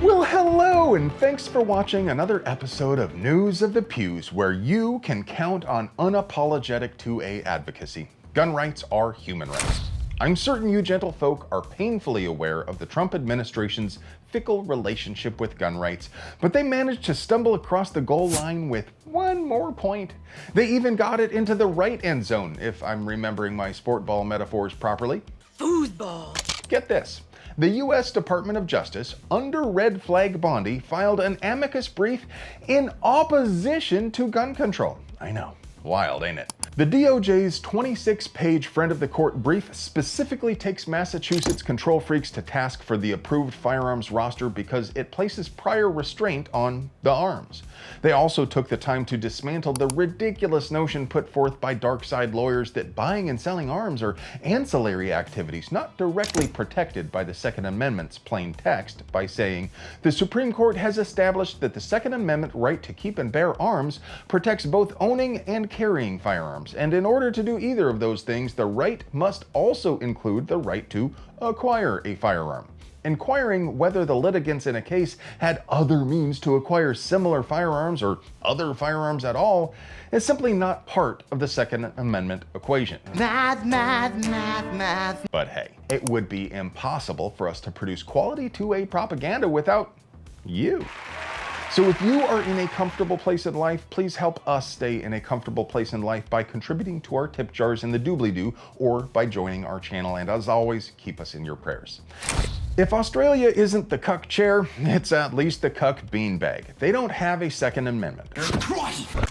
Well, hello, and thanks for watching another episode of News of the Pews, where you can count on unapologetic 2A advocacy. Gun rights are human rights. I'm certain you gentlefolk are painfully aware of the Trump administration's fickle relationship with gun rights, but they managed to stumble across the goal line with one more point. They even got it into the right end zone, if I'm remembering my sport ball metaphors properly. Foosball. Get this. The U.S. Department of Justice, under red flag Bondi, filed an amicus brief in opposition to gun control. I know. Wild, ain't it? The DOJ's 26-page friend of the court brief specifically takes Massachusetts control freaks to task for the approved firearms roster because it places prior restraint on the arms. They also took the time to dismantle the ridiculous notion put forth by dark side lawyers that buying and selling arms are ancillary activities not directly protected by the Second Amendment's plain text by saying, the Supreme Court has established that the Second Amendment right to keep and bear arms protects both owning and carrying firearms, and in order to do either of those things, the right must also include the right to acquire a firearm. Inquiring whether the litigants in a case had other means to acquire similar firearms or other firearms at all is simply not part of the Second Amendment equation. Math, math, math, math. But hey, it would be impossible for us to produce quality 2A propaganda without you. So if you are in a comfortable place in life, please help us stay in a comfortable place in life by contributing to our tip jars in the doobly-doo or by joining our channel, and as always, keep us in your prayers. If Australia isn't the cuck chair, it's at least the cuck beanbag. They don't have a Second Amendment.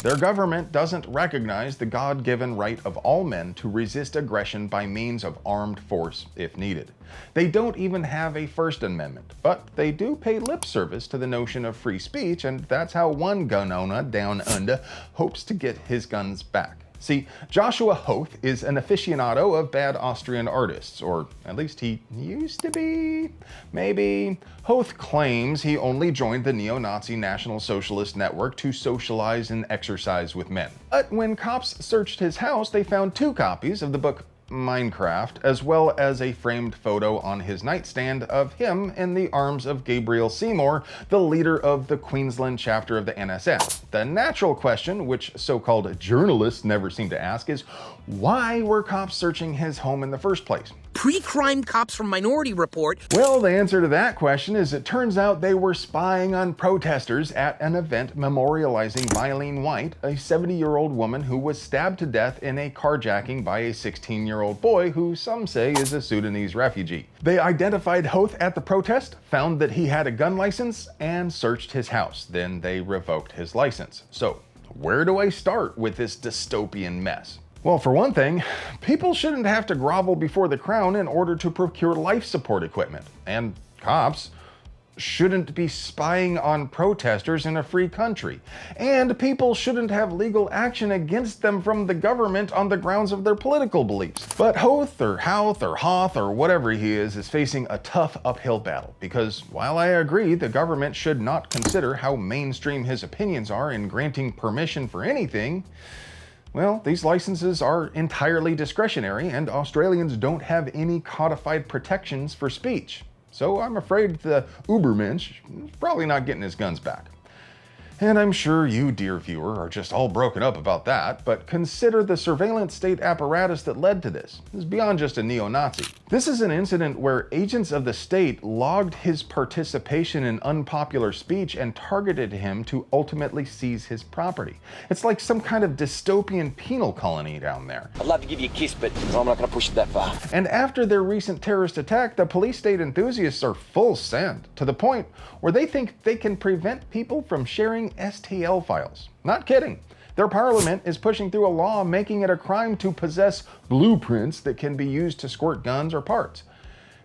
Their government doesn't recognize the God-given right of all men to resist aggression by means of armed force if needed. They don't even have a First Amendment, but they do pay lip service to the notion of free speech, and that's how one gun owner down under hopes to get his guns back. See, Joshua Hoth is an aficionado of bad Austrian artists, or at least he used to be, maybe. Hoth claims he only joined the neo-Nazi National Socialist Network to socialize and exercise with men. But when cops searched his house, they found 2 copies of the book Minecraft, as well as a framed photo on his nightstand of him in the arms of Gabriel Seymour, the leader of the Queensland chapter of the NSF. The natural question, which so-called journalists never seem to ask, is why were cops searching his home in the first place? Pre-crime cops from Minority Report. Well, the answer to that question is it turns out they were spying on protesters at an event memorializing Mylene White, a 70-year-old woman who was stabbed to death in a carjacking by a 16-year-old boy who some say is a Sudanese refugee. They identified Hoth at the protest, found that he had a gun license, and searched his house. Then they revoked his license. So, where do I start with this dystopian mess? Well, for one thing, people shouldn't have to grovel before the crown in order to procure life support equipment. And cops shouldn't be spying on protesters in a free country. And people shouldn't have legal action against them from the government on the grounds of their political beliefs. But Hoth or Houth or Hoth or whatever he is facing a tough uphill battle, because while I agree the government should not consider how mainstream his opinions are in granting permission for anything, well, these licenses are entirely discretionary, and Australians don't have any codified protections for speech. So I'm afraid the Ubermensch is probably not getting his guns back. And I'm sure you, dear viewer, are just all broken up about that, but consider the surveillance state apparatus that led to this. It's beyond just a neo-Nazi. This is an incident where agents of the state logged his participation in unpopular speech and targeted him to ultimately seize his property. It's like some kind of dystopian penal colony down there. I'd love to give you a kiss, but I'm not gonna push it that far. And after their recent terrorist attack, the police state enthusiasts are full send, to the point where they think they can prevent people from sharing STL files. Not kidding. Their parliament is pushing through a law making it a crime to possess blueprints that can be used to squirt guns or parts.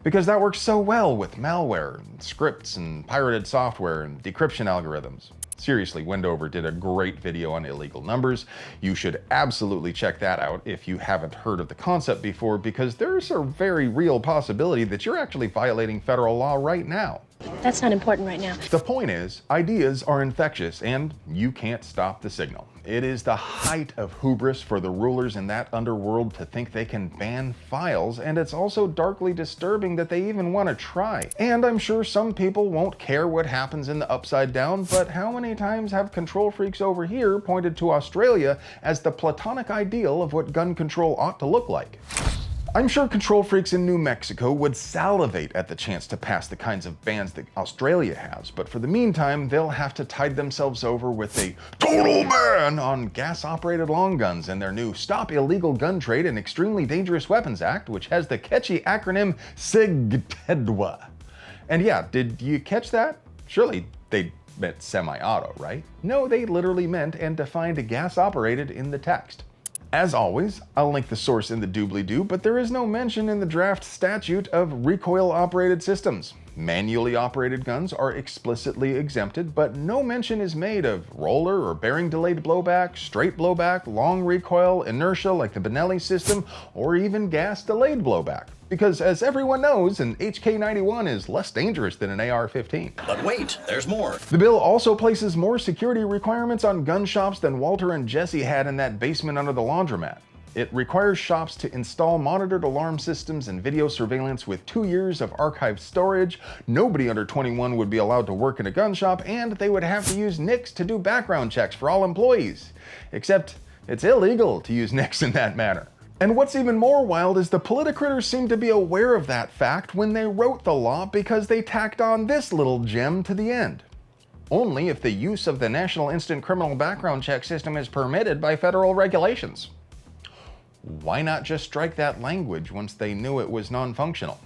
Because that works so well with malware, and scripts, and pirated software, and decryption algorithms. Seriously, Wendover did a great video on illegal numbers. You should absolutely check that out if you haven't heard of the concept before, because there's a very real possibility that you're actually violating federal law right now. That's not important right now. The point is, ideas are infectious and you can't stop the signal. It is the height of hubris for the rulers in that underworld to think they can ban files, and it's also darkly disturbing that they even want to try. And I'm sure some people won't care what happens in the Upside Down, but how many times have control freaks over here pointed to Australia as the platonic ideal of what gun control ought to look like? I'm sure control freaks in New Mexico would salivate at the chance to pass the kinds of bans that Australia has, but for the meantime, they'll have to tide themselves over with a total ban on gas-operated long guns and their new Stop Illegal Gun Trade and Extremely Dangerous Weapons Act, which has the catchy acronym SIGTEDWA. And yeah, did you catch that? Surely they meant semi-auto, right? No, they literally meant and defined gas-operated in the text. As always, I'll link the source in the doobly-doo, but there is no mention in the draft statute of recoil-operated systems. Manually operated guns are explicitly exempted, but no mention is made of roller or bearing-delayed blowback, straight blowback, long recoil, inertia like the Benelli system, or even gas-delayed blowback. Because as everyone knows, an HK91 is less dangerous than an AR-15. But wait, there's more. The bill also places more security requirements on gun shops than Walter and Jesse had in that basement under the laundromat. It requires shops to install monitored alarm systems and video surveillance with 2 years of archived storage. Nobody under 21 would be allowed to work in a gun shop, and they would have to use NICS to do background checks for all employees. Except it's illegal to use NICS in that manner. And what's even more wild is the politicritters seem to be aware of that fact when they wrote the law, because they tacked on this little gem to the end. Only if the use of the National Instant Criminal Background Check System is permitted by federal regulations. Why not just strike that language once they knew it was non-functional?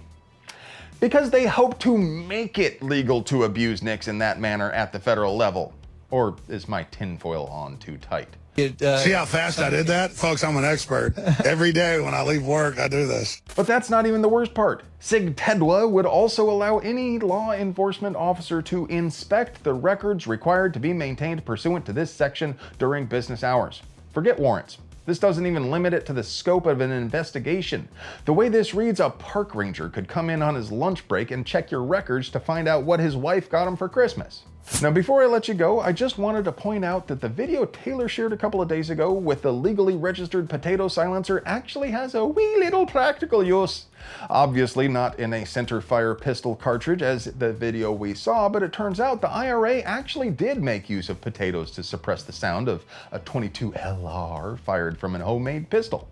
Because they hope to make it legal to abuse NICS in that manner at the federal level. Or is my tinfoil on too tight? See how fast I did that? Folks, I'm an expert. Every day when I leave work, I do this. But that's not even the worst part. SIGTEDWA would also allow any law enforcement officer to inspect the records required to be maintained pursuant to this section during business hours. Forget warrants. This doesn't even limit it to the scope of an investigation. The way this reads, a park ranger could come in on his lunch break and check your records to find out what his wife got him for Christmas. Now, before I let you go, I just wanted to point out that the video Taylor shared a couple of days ago with the legally registered potato silencer actually has a wee little practical use. Obviously not in a center fire pistol cartridge as the video we saw, but it turns out the IRA actually did make use of potatoes to suppress the sound of a 22 LR fired from an homemade pistol.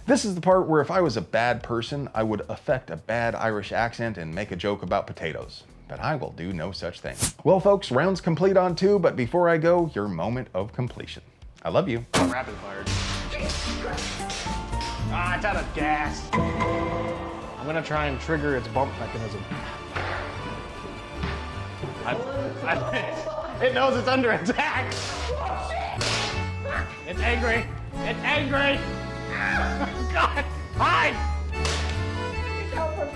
This is the part where if I was a bad person, I would affect a bad Irish accent and make a joke about potatoes. But I will do no such thing. Well, folks, rounds complete on 2, but before I go, your moment of completion. I love you. Rapid fire. Ah, it's out of gas. I'm gonna try and trigger its bump mechanism. It knows it's under attack. It's angry. It's angry. God, hide! Help us,